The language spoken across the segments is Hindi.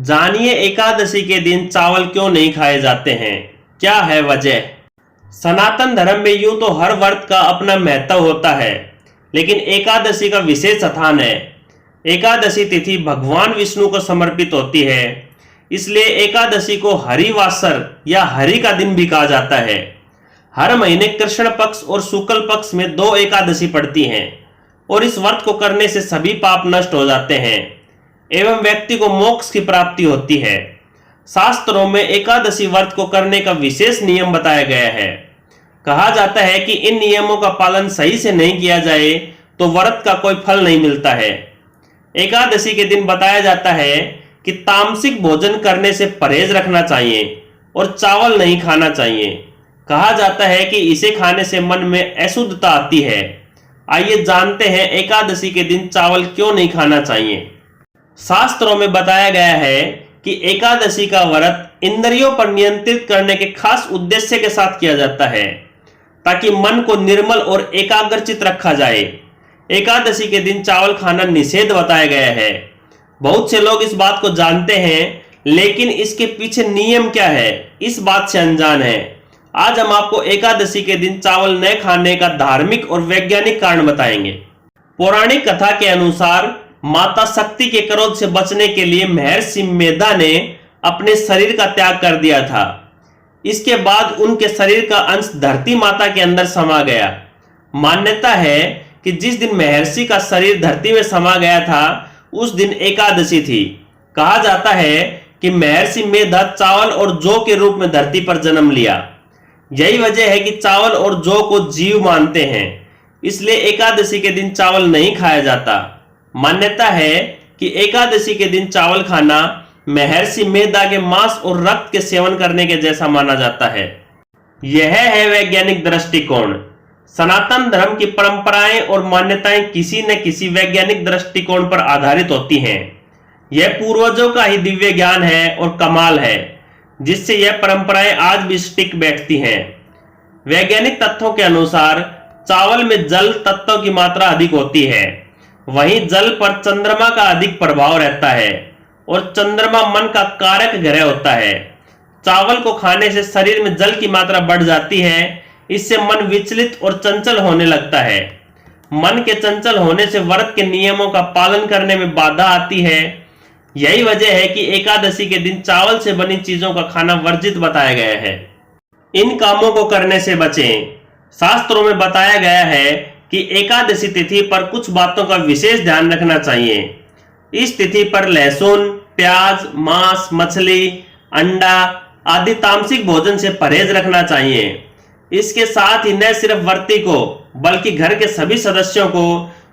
जानिए एकादशी के दिन चावल क्यों नहीं खाए जाते हैं, क्या है वजह। सनातन धर्म में यूं तो हर व्रत का अपना महत्व होता है, लेकिन एकादशी का विशेष स्थान है। एकादशी तिथि भगवान विष्णु को समर्पित होती है, इसलिए एकादशी को हरिवासर या हरि का दिन भी कहा जाता है। हर महीने कृष्ण पक्ष और शुक्ल पक्ष में 2 एकादशी पड़ती हैं और इस व्रत को करने से सभी पाप नष्ट हो जाते हैं एवं व्यक्ति को मोक्ष की प्राप्ति होती है। शास्त्रों में एकादशी व्रत को करने का विशेष नियम बताया गया है। कहा जाता है कि इन नियमों का पालन सही से नहीं किया जाए तो व्रत का कोई फल नहीं मिलता है। एकादशी के दिन बताया जाता है कि तामसिक भोजन करने से परहेज रखना चाहिए और चावल नहीं खाना चाहिए। कहा जाता है कि इसे खाने से मन में अशुद्धता आती है। आइए जानते हैं एकादशी के दिन चावल क्यों नहीं खाना चाहिए। शास्त्रों में बताया गया है कि एकादशी का व्रत इंद्रियों पर नियंत्रित करने के खास उद्देश्य के साथ किया जाता है, ताकि मन को निर्मल और एकाग्रचित रखा जाए। एकादशी के दिन चावल खाना निषेध बताया गया है। बहुत से लोग इस बात को जानते हैं, लेकिन इसके पीछे नियम क्या है इस बात से अनजान है। आज हम आपको एकादशी के दिन चावल न खाने का धार्मिक और वैज्ञानिक कारण बताएंगे। पौराणिक कथा के अनुसार माता शक्ति के क्रोध से बचने के लिए महर्षि मेधा ने अपने शरीर का त्याग कर दिया था। इसके बाद उनके शरीर का अंश धरती माता के अंदर समा गया। मान्यता है कि जिस दिन महर्षि का शरीर धरती में समा गया था उस दिन एकादशी थी। कहा जाता है कि महर्षि मेधा चावल और जौ के रूप में धरती पर जन्म लिया। यही वजह है कि चावल और जौ को जीव मानते हैं, इसलिए एकादशी के दिन चावल नहीं खाया जाता। मान्यता है कि एकादशी के दिन चावल खाना महर्षि मेधा के मांस और रक्त के सेवन करने के जैसा माना जाता है। यह है वैज्ञानिक दृष्टिकोण। सनातन धर्म की परंपराएं और मान्यताएं किसी न किसी वैज्ञानिक दृष्टिकोण पर आधारित होती हैं। यह पूर्वजों का ही दिव्य ज्ञान है और कमाल है, जिससे यह परंपराएं आज भी टिक बैठती हैं। वैज्ञानिक तथ्यों के अनुसार चावल में जल तत्व की मात्रा अधिक होती है, वहीं जल पर चंद्रमा का अधिक प्रभाव रहता है और चंद्रमा मन का कारक ग्रह होता है। चावल को खाने से शरीर में जल की मात्रा बढ़ जाती है, इससे मन विचलित और चंचल होने लगता है। मन के चंचल होने से व्रत के नियमों का पालन करने में बाधा आती है। यही वजह है कि एकादशी के दिन चावल से बनी चीजों का खाना वर्जित बताया गया है। इन कामों को करने से बचें। शास्त्रों में बताया गया है कि एकादशी तिथि पर कुछ बातों का विशेष ध्यान रखना चाहिए। इस तिथि पर लहसुन, प्याज, मांस, मछली, अंडा आदि तामसिक भोजन से परहेज रखना चाहिए। इसके साथ ही न सिर्फ व्रती को बल्कि घर के सभी सदस्यों को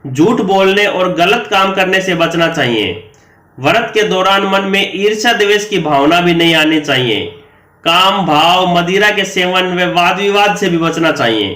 झूठ बोलने और गलत काम करने से बचना चाहिए। व्रत के दौरान मन में ईर्ष्या द्वेष की भावना भी नहीं आनी चाहिए। काम भाव, मदिरा के सेवन व वाद विवाद से भी बचना चाहिए।